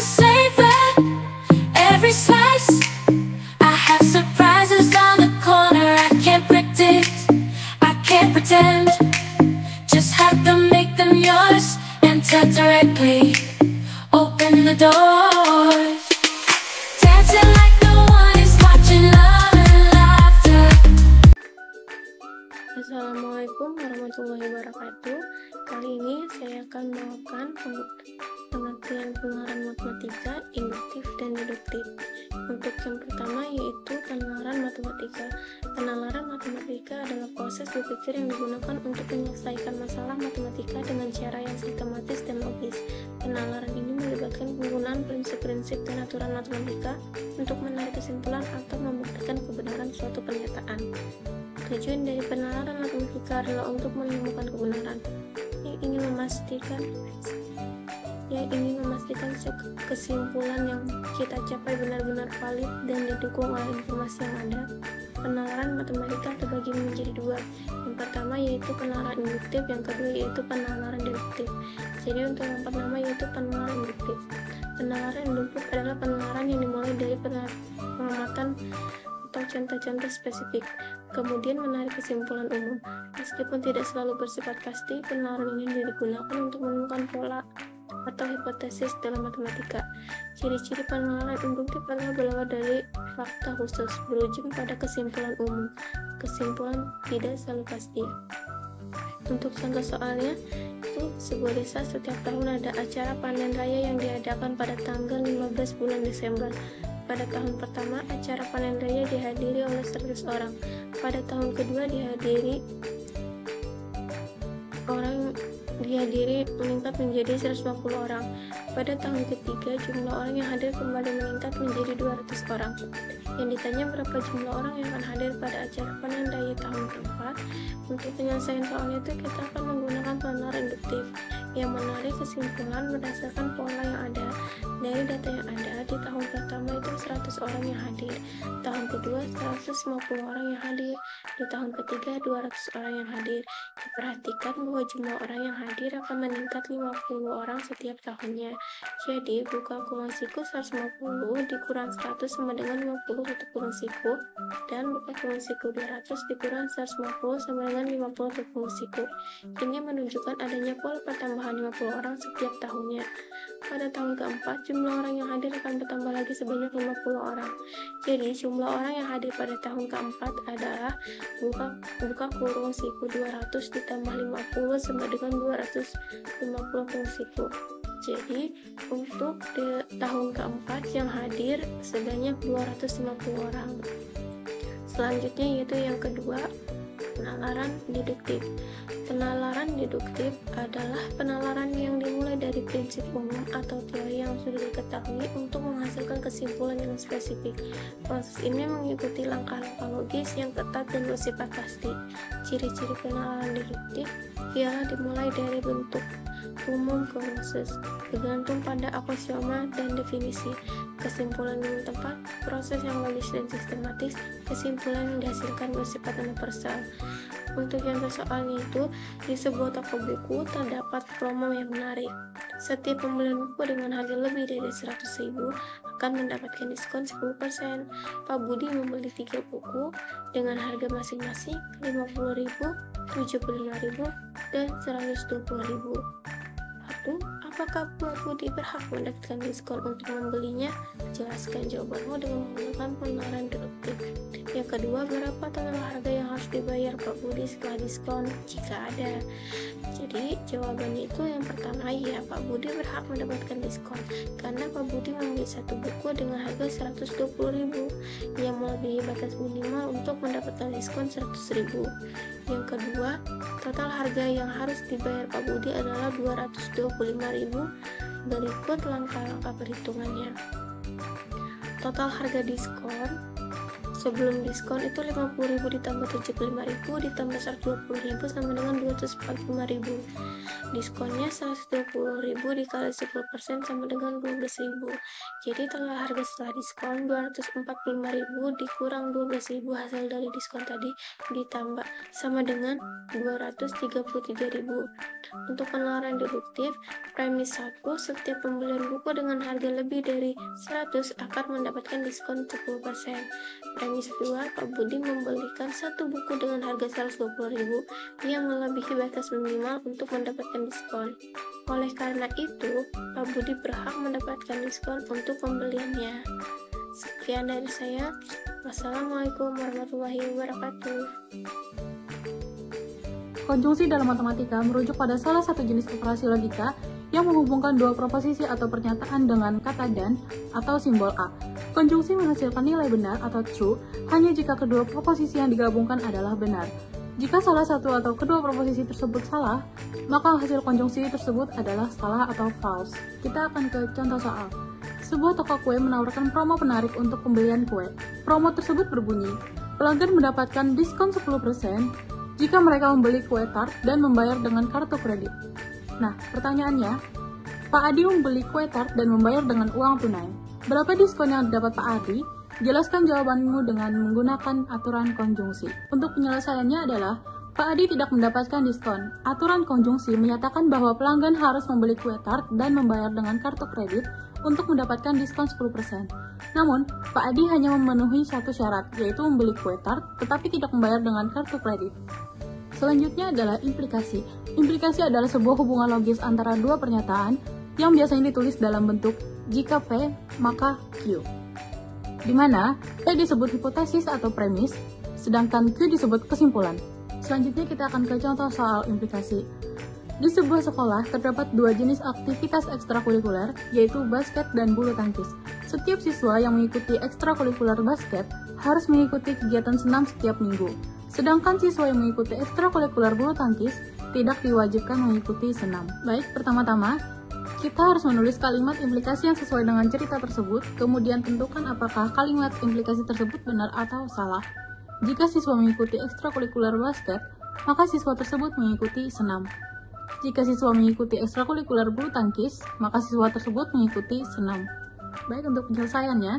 to savor every slice. I have surprises on the corner I can't predict, I can't pretend. Just have to make them yours. Enter directly, open the doors. Dancing like no one is watching, love and laughter. Assalamualaikum warahmatullahi wabarakatuh. Kali ini saya akan membawakan pengertian penalaran matematika, induktif dan deduktif. Untuk yang pertama yaitu penalaran matematika. Penalaran matematika adalah proses berpikir yang digunakan untuk menyelesaikan masalah matematika dengan cara yang sistematis dan logis. Penalaran ini melibatkan penggunaan prinsip-prinsip dan aturan matematika untuk menarik kesimpulan atau membuktikan kebenaran suatu pernyataan. Tujuan dari penalaran matematika adalah untuk menemukan kebenaran yang ingin memastikan kesimpulan yang kita capai benar-benar valid dan didukung oleh informasi yang ada. Penalaran matematika terbagi menjadi dua. Yang pertama yaitu penalaran induktif, yang kedua yaitu penalaran deduktif. Jadi untuk yang pertama yaitu penalaran induktif. Penalaran induktif adalah penalaran yang dimulai dari pengamatan atau contoh-contoh spesifik, kemudian menarik kesimpulan umum. Meskipun tidak selalu bersifat pasti, penalaran ini digunakan untuk menemukan pola atau hipotesis dalam matematika. Ciri-ciri penalaran induktif adalah berawal dari fakta khusus, berujung pada kesimpulan umum. Kesimpulan tidak selalu pasti. Untuk contoh soalnya, itu sebuah desa setiap tahun ada acara panen raya yang diadakan pada tanggal 15 bulan Desember. Pada tahun pertama, acara panen raya dihadiri oleh 100 orang. Pada tahun kedua dihadiri meningkat menjadi 150 orang. Pada tahun ketiga, jumlah orang yang hadir kembali meningkat menjadi 200 orang. Yang ditanya berapa jumlah orang yang akan hadir pada acara panen raya tahun keempat. Untuk penyelesaian soalnya itu kita akan menggunakan penalaran induktif yang menarik kesimpulan berdasarkan pola yang ada. Dari data yang ada, di tahun pertama itu 100 orang yang hadir, tahun kedua 150 orang yang hadir, di tahun ketiga 200 orang yang hadir. Diperhatikan bahwa jumlah orang yang hadir akan meningkat 50 orang setiap tahunnya. Jadi buka kurung siku 150 dikurang 100 sama dengan 50 satu kurung siku, dan buka kurung siku 200 dikurang 150 sama dengan 50 satu kurung siku. Ini menunjukkan adanya pola pertambahan 50 orang setiap tahunnya. Pada tahun keempat, jumlah orang yang hadir akan bertambah lagi sebanyak 50 orang. Jadi jumlah orang yang hadir pada tahun keempat adalah buka kurung siku 200 ditambah 50 sama dengan 250 kurung siku. Jadi untuk di tahun keempat yang hadir sebanyak 250 orang. Selanjutnya yaitu yang kedua, penalaran deduktif. Penalaran deduktif adalah penalaran yang dimulai dari prinsip umum atau teori yang sudah diketahui untuk menghasilkan kesimpulan yang spesifik. Proses ini mengikuti langkah-langkah logis yang ketat dan bersifat pasti. Ciri-ciri penalaran deduktif ialah dimulai dari bentuk umum ke khusus, bergantung pada aksioma dan definisi, kesimpulan yang tepat, proses yang logis dan sistematis, kesimpulan yang dihasilkan bersifat universal. Untuk yang soalnya itu, di sebuah toko buku terdapat promo yang menarik. Setiap pembelian buku dengan harga lebih dari 100.000 akan mendapatkan diskon 10%. Pak Budi membeli 3 buku dengan harga masing-masing 50.000, 75.000, dan 120.000. Apakah Pak Budi berhak mendapatkan diskon untuk membelinya? Jelaskan jawabanmu dengan menggunakan penalaran deduktif. Yang kedua, berapa total harga yang harus dibayar Pak Budi setelah diskon jika ada? Jadi jawabannya itu yang pertama, ya, Pak Budi berhak mendapatkan diskon karena Pak Budi membeli satu buku dengan harga 120.000 yang melebihi batas minimal untuk mendapatkan diskon 100.000. Yang kedua, total harga yang harus dibayar Pak Budi adalah 225.000. Berikut langkah-langkah perhitungannya. Total harga diskon Sebelum diskon itu 50.000 ditambah 75.000 ditambah 120.000 sama dengan 245.000. Diskonnya 120.000 dikali 10% sama dengan 12.000. Jadi total harga setelah diskon 245.000 dikurang 12.000 hasil dari diskon tadi ditambah sama dengan 233.000. Untuk pengeluaran deduktif, premis 1, setiap pembelian buku dengan harga lebih dari 100 akan mendapatkan diskon 10%. Premis 2, Pak Budi membelikan satu buku dengan harga 120.000 yang melebihi batas minimal untuk mendapatkan diskon. Oleh karena itu, Pak Budi berhak mendapatkan diskon untuk pembeliannya. Sekian dari saya. Wassalamualaikum warahmatullahi wabarakatuh. Konjungsi dalam matematika merujuk pada salah satu jenis operasi logika yang menghubungkan dua proposisi atau pernyataan dengan kata dan atau simbol A. Konjungsi menghasilkan nilai benar atau true hanya jika kedua proposisi yang digabungkan adalah benar. Jika salah satu atau kedua proposisi tersebut salah, maka hasil konjungsi tersebut adalah salah atau false. Kita akan ke contoh soal. Sebuah toko kue menawarkan promo penarik untuk pembelian kue. Promo tersebut berbunyi, pelanggan mendapatkan diskon 10% jika mereka membeli kue tart dan membayar dengan kartu kredit. Nah, pertanyaannya, Pak Adi membeli kue tart dan membayar dengan uang tunai. Berapa diskon yang didapat Pak Adi? Jelaskan jawabanmu dengan menggunakan aturan konjungsi. Untuk penyelesaiannya adalah, Pak Adi tidak mendapatkan diskon. Aturan konjungsi menyatakan bahwa pelanggan harus membeli kue tart dan membayar dengan kartu kredit untuk mendapatkan diskon 10%. Namun, Pak Adi hanya memenuhi satu syarat, yaitu membeli kue tart tetapi tidak membayar dengan kartu kredit. Selanjutnya adalah implikasi. Implikasi adalah sebuah hubungan logis antara dua pernyataan yang biasanya ditulis dalam bentuk jika P, maka Q. Di mana P disebut hipotesis atau premis, sedangkan Q disebut kesimpulan. Selanjutnya kita akan ke contoh soal implikasi. Di sebuah sekolah terdapat dua jenis aktivitas ekstrakurikuler, yaitu basket dan bulu tangkis. Setiap siswa yang mengikuti ekstrakurikuler basket harus mengikuti kegiatan senam setiap minggu. Sedangkan siswa yang mengikuti ekstrakurikuler bulu tangkis tidak diwajibkan mengikuti senam. Baik, pertama-tama, kita harus menulis kalimat implikasi yang sesuai dengan cerita tersebut, kemudian tentukan apakah kalimat implikasi tersebut benar atau salah. Jika siswa mengikuti ekstrakurikuler basket, maka siswa tersebut mengikuti senam. Jika siswa mengikuti ekstrakurikuler bulu tangkis, maka siswa tersebut mengikuti senam. Baik, untuk penyelesaiannya,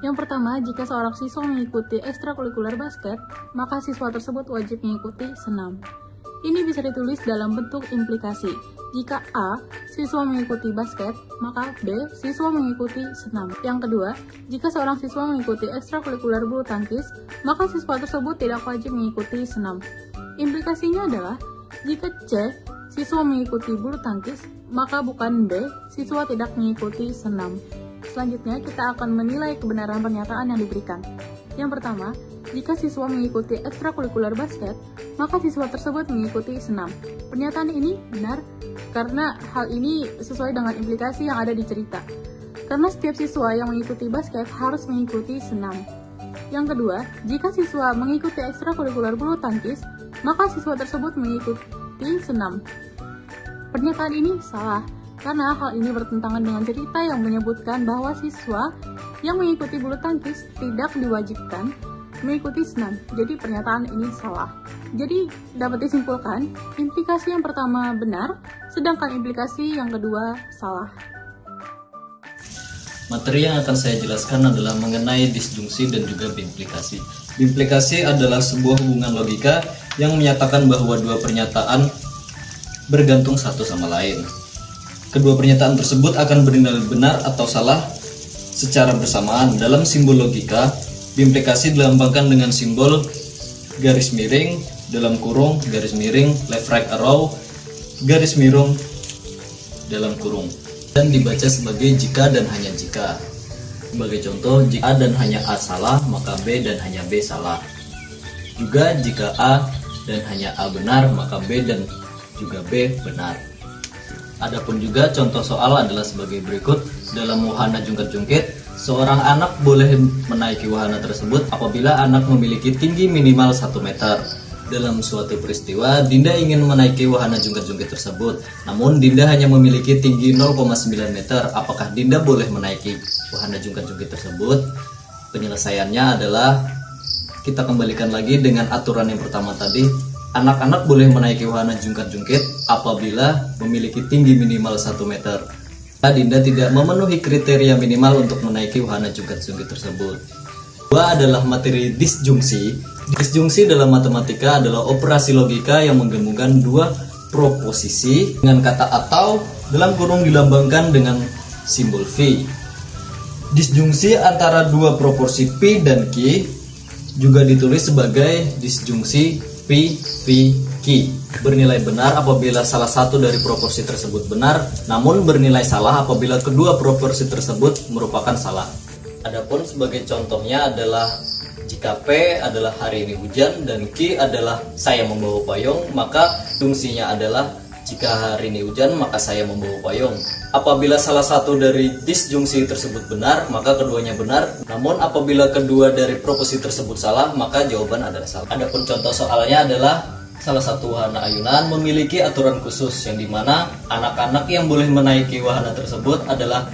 yang pertama, jika seorang siswa mengikuti ekstrakurikuler basket, maka siswa tersebut wajib mengikuti senam. Ini bisa ditulis dalam bentuk implikasi. Jika A, siswa mengikuti basket, maka B, siswa mengikuti senam. Yang kedua, jika seorang siswa mengikuti ekstrakurikuler bulu tangkis, maka siswa tersebut tidak wajib mengikuti senam. Implikasinya adalah, jika C, siswa mengikuti bulu tangkis, maka bukan B, siswa tidak mengikuti senam. Selanjutnya, kita akan menilai kebenaran pernyataan yang diberikan. Yang pertama, jika siswa mengikuti ekstrakurikuler basket, maka siswa tersebut mengikuti senam. Pernyataan ini benar karena hal ini sesuai dengan implikasi yang ada di cerita. Karena setiap siswa yang mengikuti basket harus mengikuti senam. Yang kedua, jika siswa mengikuti ekstrakurikuler bulu tangkis, maka siswa tersebut mengikuti senam. Pernyataan ini salah, karena hal ini bertentangan dengan cerita yang menyebutkan bahwa siswa yang mengikuti bulu tangkis tidak diwajibkan mengikuti senam. Jadi pernyataan ini salah. Jadi dapat disimpulkan, implikasi yang pertama benar, sedangkan implikasi yang kedua salah. Materi yang akan saya jelaskan adalah mengenai disjungsi dan juga biimplikasi. Biimplikasi adalah sebuah hubungan logika yang menyatakan bahwa dua pernyataan bergantung satu sama lain. Kedua pernyataan tersebut akan bernilai benar atau salah secara bersamaan. Dalam simbol logika, biimplikasi dilambangkan dengan simbol garis miring, dalam kurung, garis miring, left right arrow, garis miring, dalam kurung. Dan dibaca sebagai jika dan hanya jika. Sebagai contoh, jika A dan hanya A salah, maka B dan hanya B salah. Juga jika A dan hanya A benar, maka B dan juga B benar. Adapun juga contoh soal adalah sebagai berikut. Dalam wahana jungkit-jungkit, seorang anak boleh menaiki wahana tersebut apabila anak memiliki tinggi minimal 1 meter. Dalam suatu peristiwa, Dinda ingin menaiki wahana jungkit-jungkit tersebut. Namun Dinda hanya memiliki tinggi 0,9 meter. Apakah Dinda boleh menaiki wahana jungkit-jungkit tersebut? Penyelesaiannya adalah kita kembalikan lagi dengan aturan yang pertama tadi. Anak-anak boleh menaiki wahana jungkat-jungkit apabila memiliki tinggi minimal 1 meter. Dinda tidak memenuhi kriteria minimal untuk menaiki wahana jungkat-jungkit tersebut. Dua adalah materi disjungsi. Disjungsi dalam matematika adalah operasi logika yang menggabungkan dua proposisi dengan kata atau dalam kurung dilambangkan dengan simbol V. Disjungsi antara dua proporsi P dan Q juga ditulis sebagai disjungsi P, V, Q. Bernilai benar apabila salah satu dari proporsi tersebut benar, namun bernilai salah apabila kedua proporsi tersebut merupakan salah. Adapun sebagai contohnya adalah jika P adalah hari ini hujan dan Q adalah saya membawa payung, maka fungsinya adalah jika hari ini hujan maka saya membawa payung. Apabila salah satu dari disjungsi tersebut benar, maka keduanya benar. Namun apabila kedua dari proposisi tersebut salah, maka jawaban adalah salah. Adapun contoh soalnya adalah salah satu wahana ayunan memiliki aturan khusus yang dimana anak-anak yang boleh menaiki wahana tersebut adalah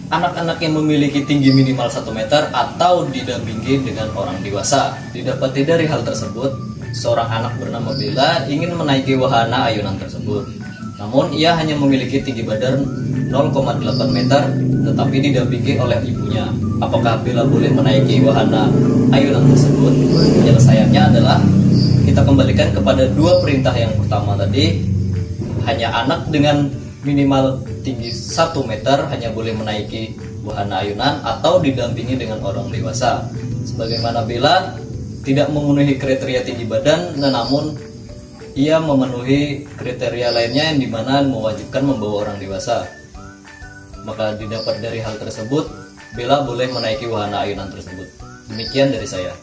anak-anak yang memiliki tinggi minimal 1 meter atau didampingi dengan orang dewasa. Didapati dari hal tersebut, seorang anak bernama Bella ingin menaiki wahana ayunan tersebut. Namun ia hanya memiliki tinggi badan 0,8 meter tetapi didampingi oleh ibunya. Apakah Bella boleh menaiki wahana ayunan tersebut? Penyelesaiannya adalah kita kembalikan kepada dua perintah yang pertama tadi. Hanya anak dengan minimal tinggi 1 meter hanya boleh menaiki wahana ayunan atau didampingi dengan orang dewasa. Sebagaimana Bella tidak memenuhi kriteria tinggi badan, namun ia memenuhi kriteria lainnya yang dimana mewajibkan membawa orang dewasa. Maka didapat dari hal tersebut, Bella boleh menaiki wahana ayunan tersebut. Demikian dari saya.